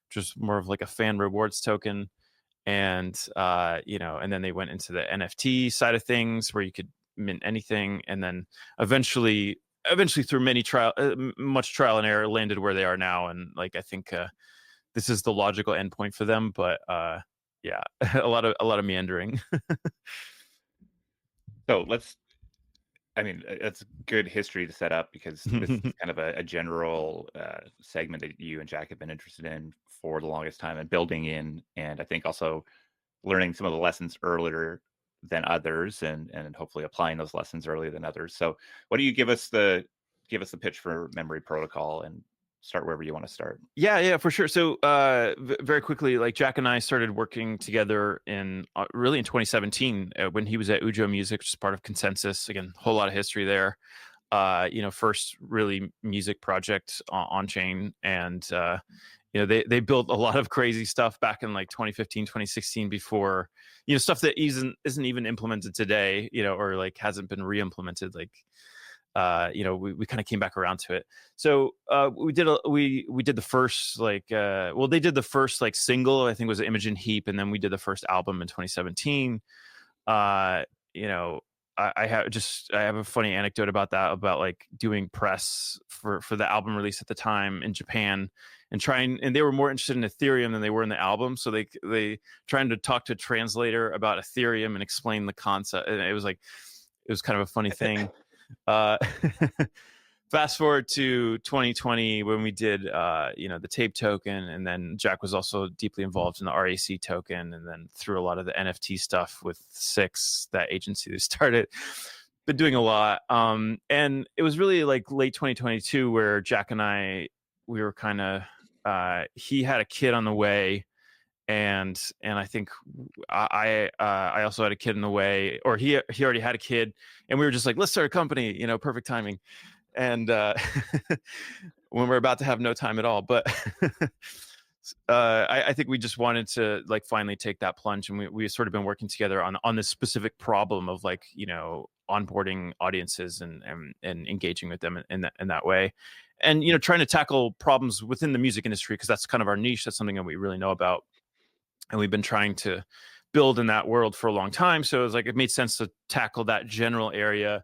which was more of like a fan rewards token, and and then they went into the NFT side of things where you could mint anything, and then eventually through much trial and error landed where they are now, and like I think this is the logical endpoint for them, but a lot of meandering. So that's good history to set up, because this is kind of a general segment that you and Jack have been interested in for the longest time and building in, and I think also learning some of the lessons earlier than others, and hopefully applying those lessons earlier than others. So what do you give us the pitch for Memory Protocol, and start wherever you want to start? Yeah, for sure. So very quickly, like Jack and I started working together in 2017 when he was at Ujo Music, which is part of Consensus. Again, a whole lot of history there. First really music project on chain, and they built a lot of crazy stuff back in like 2015, 2016 before, stuff that isn't even implemented today, or like hasn't been re-implemented. Like, we kind of came back around to it. So we did the first they did the first like single, I think, was Imogen Heap, and then we did the first album in 2017. I have a funny anecdote about that, about like doing press for the album release at the time in Japan, and they were more interested in Ethereum than they were in the album. So they trying to talk to a translator about Ethereum and explain the concept. And it was kind of a funny thing. uh, fast forward to 2020 when we did the tape token, and then Jack was also deeply involved in the RAC token, and then through a lot of the NFT stuff with Six, that agency that started. Been doing a lot, and it was really like late 2022 where Jack and we were kind of he had a kid on the way, and I think I also had a kid in the way, or he already had a kid, and we were just like, let's start a company, perfect timing. And when we're about to have no time at all, but I think we just wanted to like finally take that plunge, and we sort of been working together on this specific problem of like onboarding audiences and engaging with them in that way, and trying to tackle problems within the music industry, because that's kind of our niche. That's something that we really know about, and we've been trying to build in that world for a long time. So it was like it made sense to tackle that general area.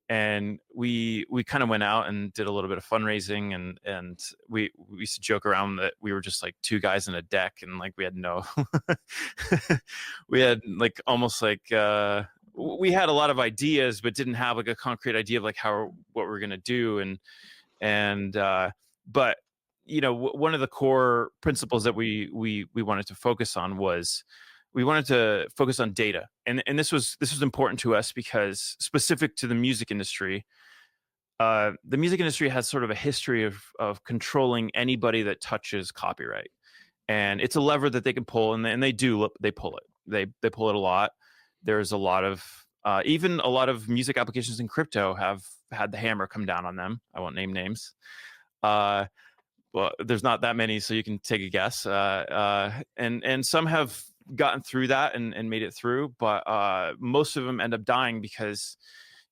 And we kind of went out and did a little bit of fundraising, and we used to joke around that we were just like two guys in a deck, and like we had we had like almost like we had a lot of ideas but didn't have like a concrete idea of like what we're gonna do, but one of the core principles that we wanted to focus on was we wanted to focus on data, and this was important to us because specific to the music industry, the music industry has sort of a history of controlling anybody that touches copyright, and it's a lever that they can pull, and they pull it. They pull it a lot. There's a lot of even a lot of music applications in crypto have had the hammer come down on them. I won't name names. Well, there's not that many, so you can take a guess. And some have gotten through that and made it through, but most of them end up dying because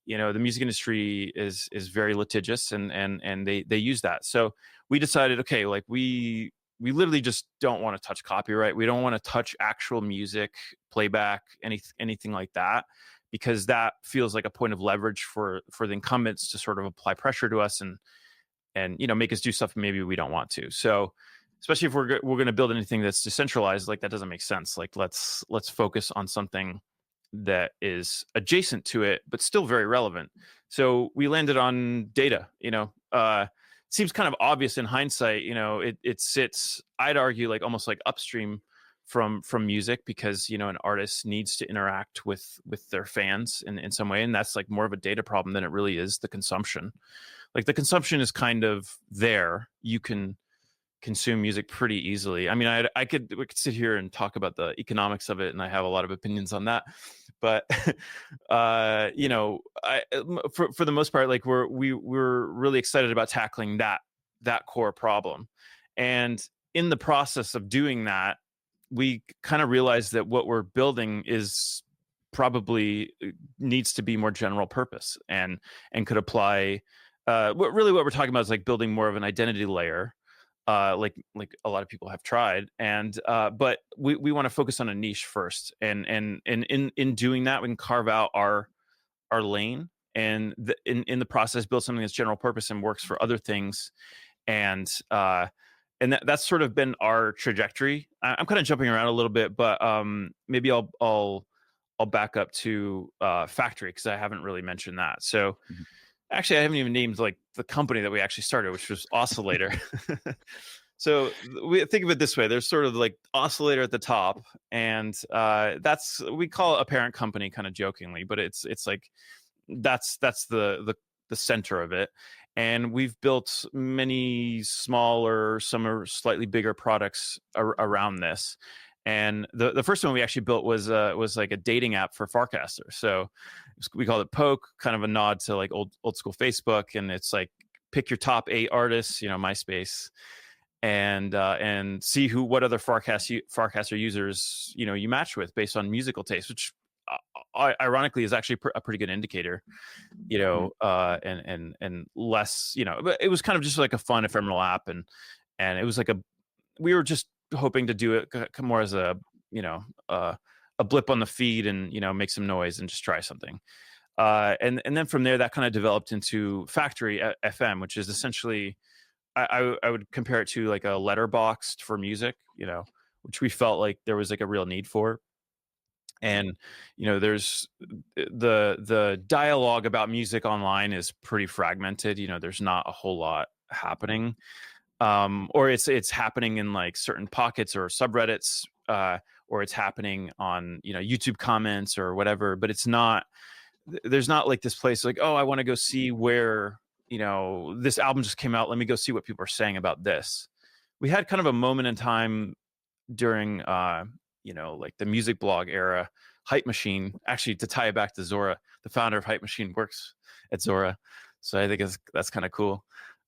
the music industry is very litigious, and they use that. So we decided, okay, like we literally just don't want to touch copyright. We don't want to touch actual music playback, anything like that, because that feels like a point of leverage for the incumbents to sort of apply pressure to us and make us do stuff maybe we don't want to. So especially if we're going to build anything that's decentralized, like that doesn't make sense. Like let's focus on something that is adjacent to it but still very relevant. So we landed on data. Seems kind of obvious in hindsight. It sits, I'd argue, like almost like upstream from music, because an artist needs to interact with their fans in some way, and that's like more of a data problem than it really is the consumption. Like the consumption is kind of there. You can consume music pretty easily. I mean, we could sit here and talk about the economics of it, and I have a lot of opinions on that. But for the most part, like we're really excited about tackling that core problem. And in the process of doing that, we kind of realized that what we're building is probably needs to be more general purpose and could apply. What we're talking about is like building more of an identity layer, like a lot of people have tried, and but we want to focus on a niche first, and in doing that, we can carve out our lane, and in the process build something that's general purpose and works for other things, and that's sort of been our trajectory. I'm kind of jumping around a little bit, but maybe I'll back up to Factory, because I haven't really mentioned that. So. Mm-hmm. Actually, I haven't even named like the company that we actually started, which was Oscillator. So we think of it this way: there's sort of like Oscillator at the top, and we call it a parent company, kind of jokingly, but it's like that's the center of it. And we've built many smaller, some are slightly bigger products around this. And the first one we actually built was like a dating app for Farcasters. So we called it Poke, kind of a nod to like old school Facebook. And it's like pick your top 8 artists, MySpace, and see what other Farcaster users you match with based on musical taste, which ironically is actually a pretty good indicator, and less, but it was kind of just like a fun ephemeral app, and it was like we were just hoping to do it more as a blip on the feed, and make some noise and just try something, and then from there that kind of developed into Factory FM, which is essentially I would compare it to like a Letterboxd for music, which we felt like there was like a real need for. And there's the dialogue about music online is pretty fragmented. There's not a whole lot happening, or it's happening in like certain pockets or subreddits, or it's happening on YouTube comments or whatever. But there's not like this place like, oh, I want to go see where this album just came out. Let me go see what people are saying about this. We had kind of a moment in time during like the music blog era. Hype Machine, actually, to tie it back to Zora, the founder of Hype Machine works at Zora, so I think that's kind of cool.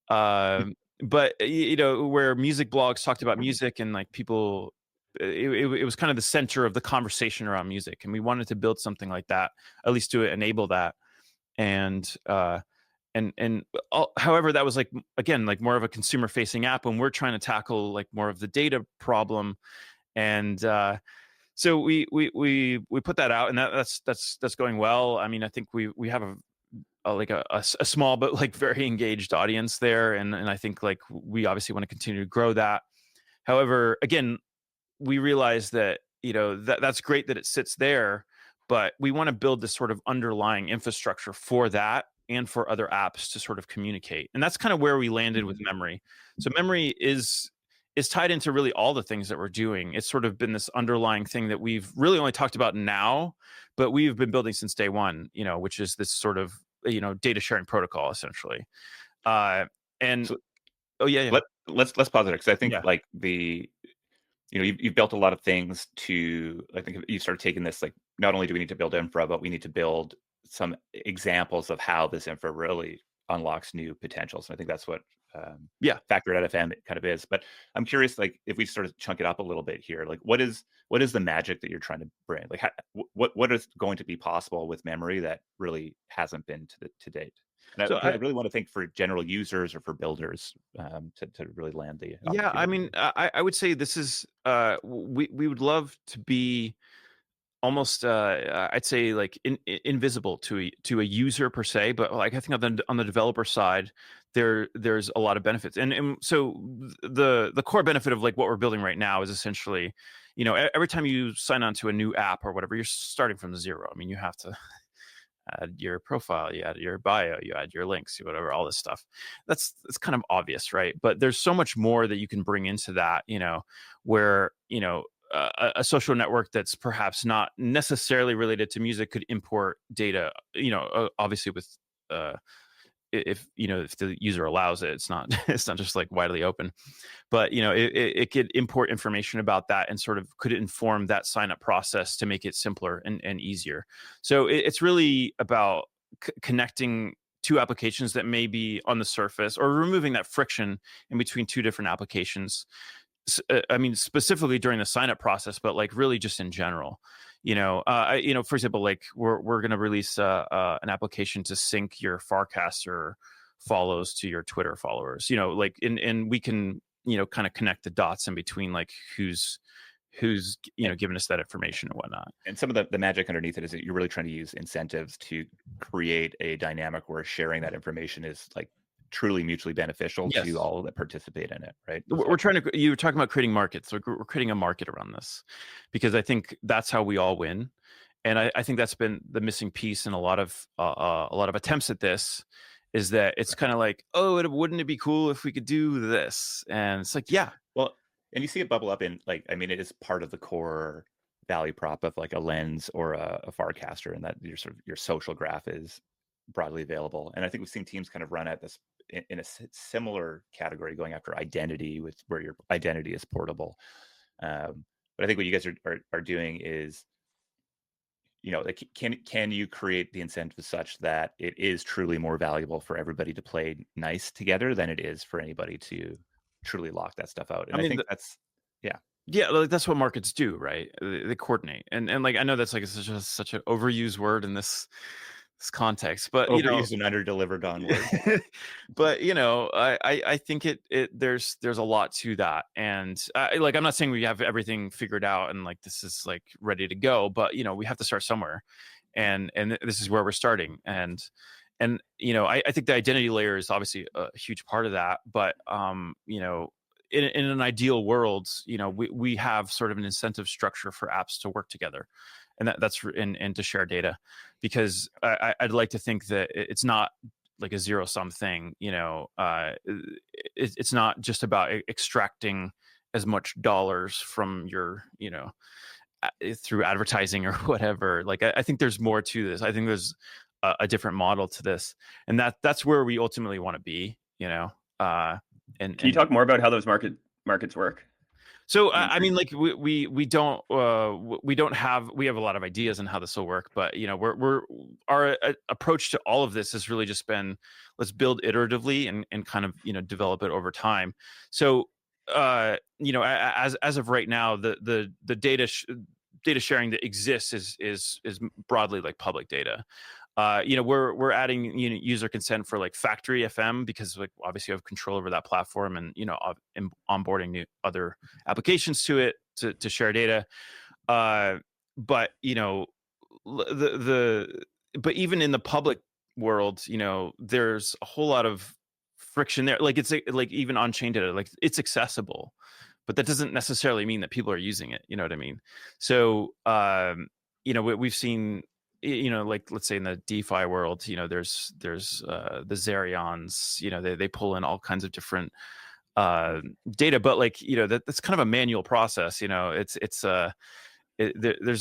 But where music blogs talked about music, and like people, it was kind of the center of the conversation around music, and we wanted to build something like that, at least to enable that. And however, that was like, again, like more of a consumer facing app when we're trying to tackle like more of the data problem. And so we put that out, and that's going well. I mean, I think we have a small but like very engaged audience there, and I think like we obviously want to continue to grow that. However, again, we realize that that's great that it sits there, but we want to build this sort of underlying infrastructure for that and for other apps to sort of communicate, and that's kind of where we landed with Memory. So Memory is tied into really all the things that we're doing. It's sort of been this underlying thing that we've really only talked about now, but we've been building since day one, which is this sort of, data sharing protocol essentially. And So, oh yeah. Let's pause there, because I think Yeah. like you've built a lot of things to, I think you started taking this, like, not only do we need to build infra, but we need to build some examples of how this infra really unlocks new potentials. And I think that's what Factor out FM kind of is. But I'm curious, like, if we sort of chunk it up a little bit here, like what is the magic that you're trying to bring? Like what is going to be possible with Memory that really hasn't been to date? And So I really want to think for general users or for builders, to really land the yeah, I opportunity. mean, I would say this is we would love to be almost I'd say like invisible to a user per se, but like I think on the developer side there's a lot of benefits, and so the core benefit of like what we're building right now is essentially, every time you sign on to a new app or whatever, you're starting from zero. I mean, you have to add your profile, you add your bio, you add your links, whatever, all this stuff. It's kind of obvious, right? But there's so much more that you can bring into that, where a social network that's perhaps not necessarily related to music could import data, obviously with if the user allows it. It's not it's not just like widely open, but it could import information about that and sort of could inform that sign up process to make it simpler and easier. So it's really about connecting two applications that may be on the surface, or removing that friction in between two different applications. I mean, specifically during the sign up process, but like really just in general. For example, like we're going to release an application to sync your Farcaster follows to your Twitter followers. Like and we can kind of connect the dots in between, like who's giving us that information and whatnot. And some of the magic underneath it is that you're really trying to use incentives to create a dynamic where sharing that information is like truly mutually beneficial to all that participate in it, right? We're trying to, you were talking about creating markets. We're creating a market around this, because I think that's how we all win. And I think that's been the missing piece in a lot of attempts at this, is that it's kind of like, oh, wouldn't it be cool if we could do this? And it's like, yeah. Well, and you see it bubble up in, like, I mean, it is part of the core value prop of like a Lens or a Farcaster, and that your social graph is broadly available. And I think we've seen teams kind of run at this in a similar category, going after identity, where your identity is portable. But I think what you guys are doing is, like, can you create the incentive such that it is truly more valuable for everybody to play nice together than it is for anybody to truly lock that stuff out? And I think that's like that's what markets do, right? They coordinate, and like I know that's like such an overused word in this context, but overused and underdelivered on words. But I think there's a lot to that, and like I'm not saying we have everything figured out and like this is like ready to go, but we have to start somewhere, and this is where we're starting, and I think the identity layer is obviously a huge part of that, but in an ideal world, we have sort of an incentive structure for apps to work together, and and to share data, because I'd like to think that it's not like a zero sum thing. It's not just about extracting as much dollars from your, through advertising or whatever. Like, I think there's more to this. I think there's a different model to this, and that's where we ultimately want to be. And Can you talk more about how those markets work? So I mean, like we don't have, we have a lot of ideas on how this will work, but our approach to all of this has really just been, let's build iteratively and kind of develop it over time. So as of right now, the data sharing that exists is broadly like public data. We're adding user consent for like Factory FM, because like obviously you have control over that platform, and onboarding new other applications to it to share data. But but even in the public world, there's a whole lot of friction there. Like, it's like even on-chain data, like it's accessible, but that doesn't necessarily mean that people are using it. You know what I mean? So we've seen, like, let's say in the DeFi world, there's the Zerions, they pull in all kinds of different data, but like, that's kind of a manual process. There's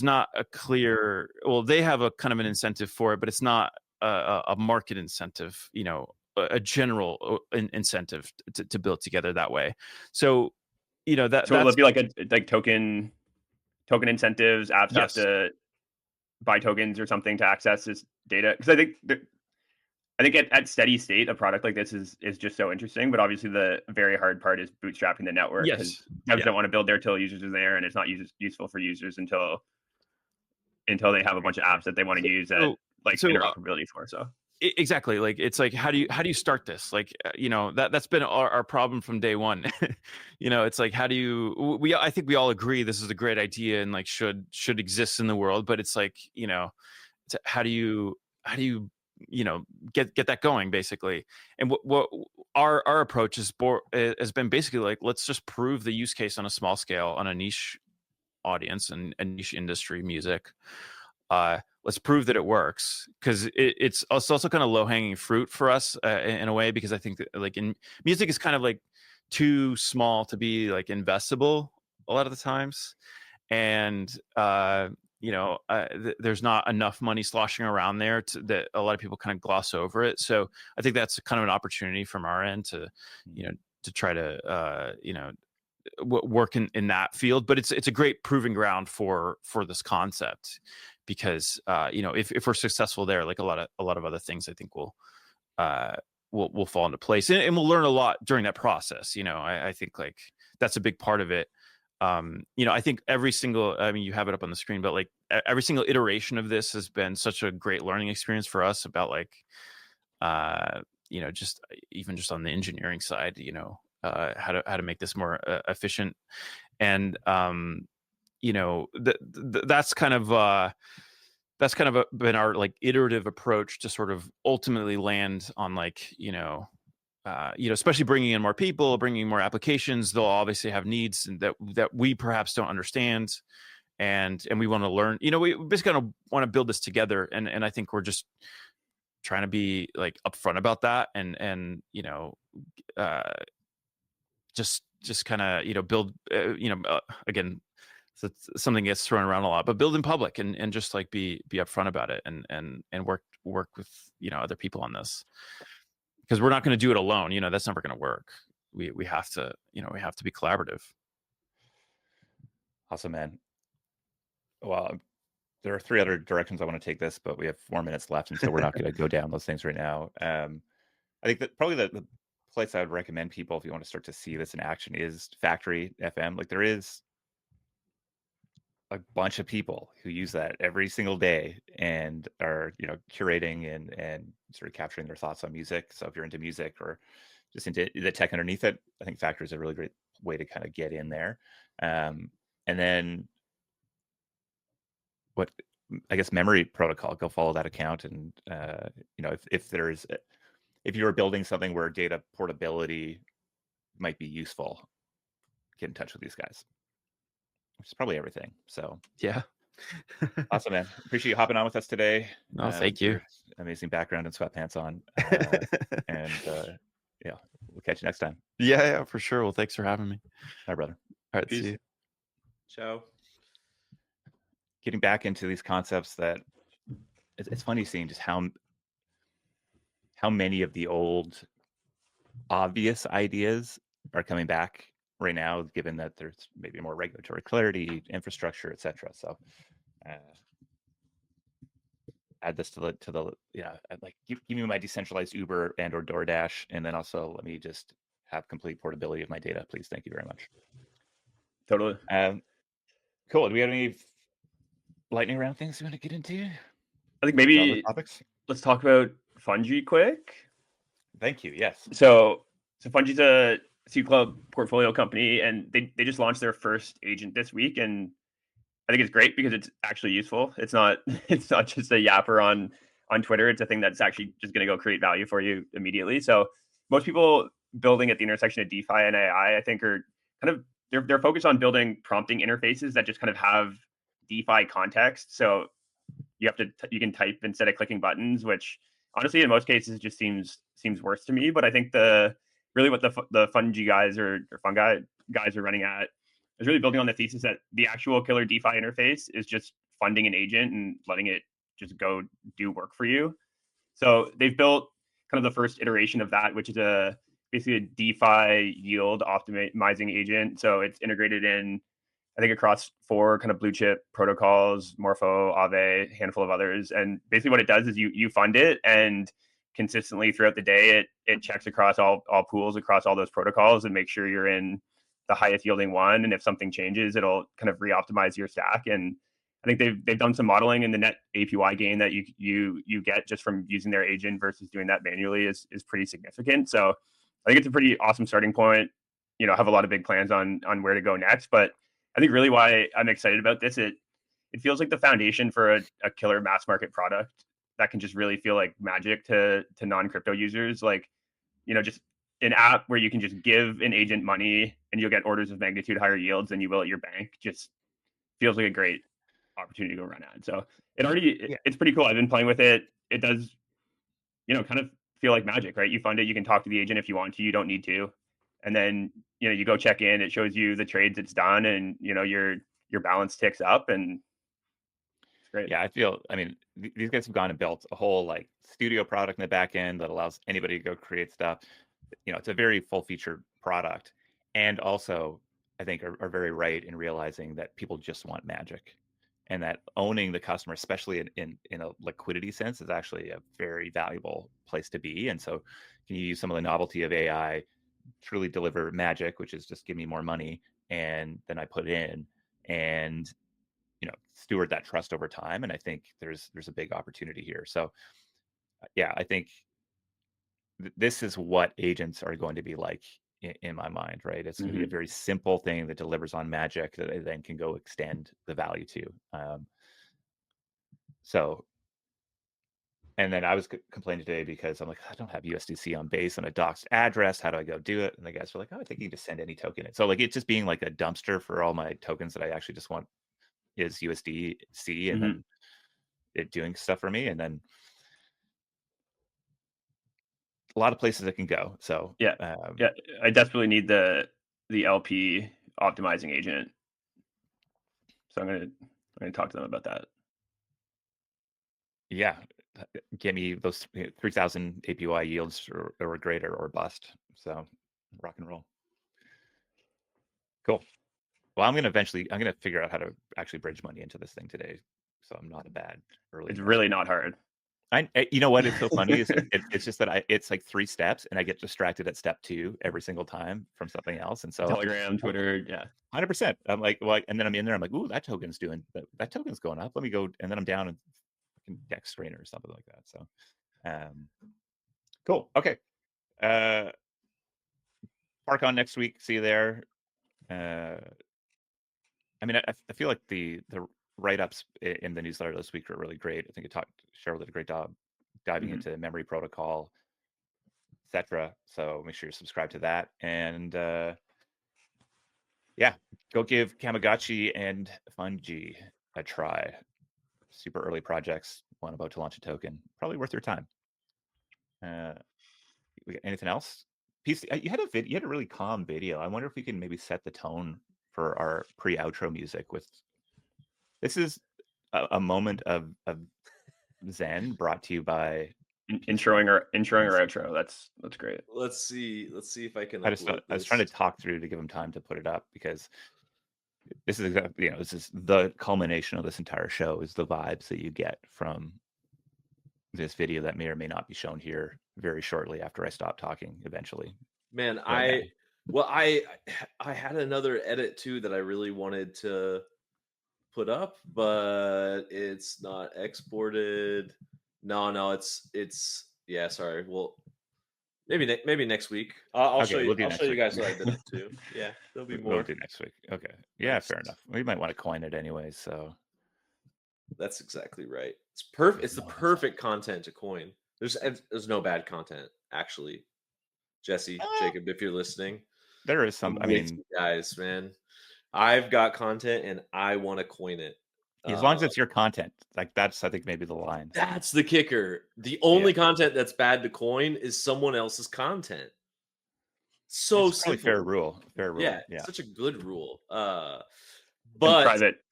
not a clear, well, they have a kind of an incentive for it, but it's not a market incentive, a general incentive to build together that way. So, so it'll be like token incentives. Apps have to buy tokens or something to access this data, because I think at steady state, a product like this is just so interesting. But obviously, the very hard part is bootstrapping the network, because devs don't want to build there till users are there, and it's not useful for users until they have a bunch of apps that they want to use interoperability for. So exactly, like, it's like, how do you start this? Like, that's been our problem from day one. It's like, how do you, I think we all agree this is a great idea and like should exist in the world, but it's like, how do you get that going, basically. And what our approach has been basically like, let's just prove the use case on a small scale, on a niche audience and a niche industry, music. Let's prove that it works, because it's also kind of low-hanging fruit for us in a way, because I think that, like, in music is kind of like too small to be like investable a lot of the times, and there's not enough money sloshing around there that a lot of people kind of gloss over it. So I think that's kind of an opportunity from our end to try to work in that field. But it's a great proving ground for this concept, because if we're successful there, like a lot of other things, I think will fall into place, and we'll learn a lot during that process. I think like that's a big part of it. I think every single, I mean, you have it up on the screen, but like every single iteration of this has been such a great learning experience for us about like, just on the engineering side, how to make this more efficient. And, that's kind of been our like iterative approach to sort of ultimately land on like, especially bringing in more people, bringing more applications. They'll obviously have needs that we perhaps don't understand, and we want to learn. We basically want to build this together, and I think we're just trying to be like upfront about that, and just kind of build. Again, so something gets thrown around a lot, but build in public and just like be upfront about it, and work with other people on this. Because we're not going to do it alone. That's never going to work. We have to, we have to be collaborative. Awesome, man. Well, there are 3 other directions I want to take this, but we have 4 minutes left, and so we're not going to go down those things right now. I think that probably the place I would recommend people, if you want to start to see this in action, is Factory FM. Like, there is a bunch of people who use that every single day and are curating and sort of capturing their thoughts on music. So if you're into music or just into the tech underneath it, I think Factory is a really great way to kind of get in there. And then what I guess Memory Protocol, go follow that account, and if you're building something where data portability might be useful, get in touch with these guys, which is probably everything. So Yeah. awesome, man. Appreciate you hopping on with us today. No, thank you. Your amazing background and sweatpants on. And yeah, we'll catch you next time. Yeah, for sure. Well, thanks for having me. Bye, brother. All right, Peace. see you. Ciao. Getting back into these concepts that it's funny seeing just how many of the old obvious ideas are coming back right now, given that there's maybe more regulatory clarity, infrastructure, etc. So add this to the like give me my decentralized Uber and or DoorDash, and then also let me just have complete portability of my data, please. Thank you very much. Totally. Cool. Do we have any lightning round things you want to get into? I think maybe Topics? let's talk about Fungi quick. Thank you. Yes. So Fungi's a C Club portfolio company, and they just launched their first agent this week, and I think it's great because it's actually useful. It's not just a yapper on Twitter. It's a thing that's actually just going to go create value for you immediately. So most people building at the intersection of DeFi and AI, I think, are kind of they're focused on building prompting interfaces that just kind of have DeFi context. So you can type instead of clicking buttons, which honestly in most cases just seems worse to me. But I think really what the Fungi guys or Fungi guys are running at is really building on the thesis that the actual killer DeFi interface is just funding an agent and letting it just go do work for you. So they've built kind of the first iteration of that, which is basically a DeFi yield optimizing agent. So it's integrated in, I think, across 4 kind of blue chip protocols, Morpho, Aave, a handful of others. And basically what it does is you fund it, and consistently throughout the day, it checks across all pools across all those protocols and make sure you're in the highest yielding one. And if something changes, it'll kind of re-optimize your stack. And I think they've done some modeling, and the net APY gain that you get just from using their agent versus doing that manually is pretty significant. So I think it's a pretty awesome starting point. Have a lot of big plans on where to go next. But I think really why I'm excited about this, it feels like the foundation for a killer mass market product that can just really feel like magic to non-crypto users. Like, just an app where you can just give an agent money and you'll get orders of magnitude higher yields than you will at your bank. Just feels like a great opportunity to go run at. So it's pretty cool. I've been playing with it. It does, kind of feel like magic, right? You fund it, you can talk to the agent if you want to, you don't need to. And then, you go check in, it shows you the trades it's done, and, your balance ticks up, and it's great. Yeah, these guys have gone and built a whole like studio product in the back end that allows anybody to go create stuff. It's a very full featured product. And also, I think are very right in realizing that people just want magic, and that owning the customer, especially in a liquidity sense, is actually a very valuable place to be. And so can you use some of the novelty of AI, truly deliver magic, which is just give me more money, and then I put it in, and steward that trust over time. And I think there's a big opportunity here. So yeah, I think this is what agents are going to be like in my mind, right? It's going to be a very simple thing that delivers on magic that I then can go extend the value to. And then I was complaining today because I'm like, I don't have USDC on base on a doxed address. How do I go do it? And the guys were like, oh, I think you can just send any token in. So like it's just being like a dumpster for all my tokens that I actually just want is USDC, and then it doing stuff for me. And then a lot of places it can go. So yeah, I desperately need the LP optimizing agent. So I'm gonna talk to them about that. Yeah, get me those 3,000 APY yields or greater or bust. So rock and roll. Cool. Well, I'm gonna figure out how to actually bridge money into this thing today, so I'm not a bad early. It's really not hard. You know what? It's so funny. It's just that it's like 3 steps, and I get distracted at step 2 every single time from something else. And so Telegram, Twitter, yeah, 100%. I'm like, well, and then I'm in there. I'm like, ooh, that token's going up. Let me go, and then I'm down and deck screen or something like that. So, cool. Okay. Farcon next week. See you there. I feel like the write-ups in the newsletter this week are really great. I think Cheryl did a great job diving into memory protocol, etc. So make sure you're subscribed to that. And Yeah, go give Kamigotchi and Fungi a try. Super early projects, one about to launch a token. Probably worth your time. Anything else? You had a really calm video. I wonder if we can maybe set the tone for our pre-outro music with. This is a moment of Zen brought to you by Introing our outro. That's great. Let's see if I can. I was trying to talk through to give him time to put it up, because this is exactly, this is the culmination of this entire show, is the vibes that you get from this video that may or may not be shown here very shortly after I stop talking eventually. Man, Right I had another edit too that I really wanted to put up, but it's not exported. No, it's yeah. Sorry. Well, maybe next week. I'll Okay, show you. we'll do I'll next show you week. guys what I've been up to. Yeah, there'll be We'll more. do next week. Okay. Yeah, Nice. fair enough. We might want to coin it anyway, so. That's exactly right. It's perfect. It's the perfect content to coin. There's no bad content, actually. Jesse, Jacob, if you're listening, There is some. I'm with you guys, man. I've got content and I want to coin it. As long as it's your content, like that's, I think, maybe the line. That's the kicker. The only content that's bad to coin is someone else's content. So it's probably simple. fair rule. Fair rule. Yeah, Yeah. such a good rule. And But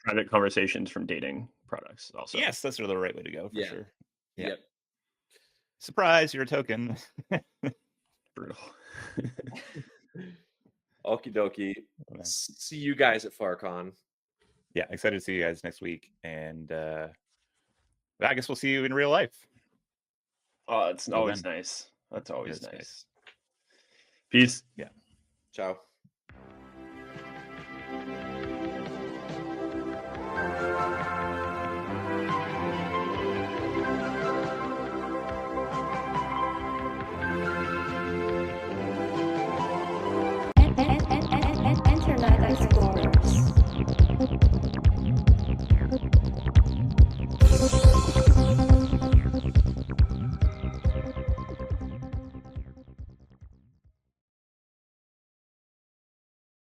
private conversations from dating products also. Yes, that's the right way to go for sure. Yeah. Yep. Surprise, you're a token. Brutal. Okie dokie. See you guys at Farcon. Yeah, excited to see you guys next week, and I guess we'll see you in real life. Oh, it's always nice. That's always nice. Peace. Yeah. Ciao.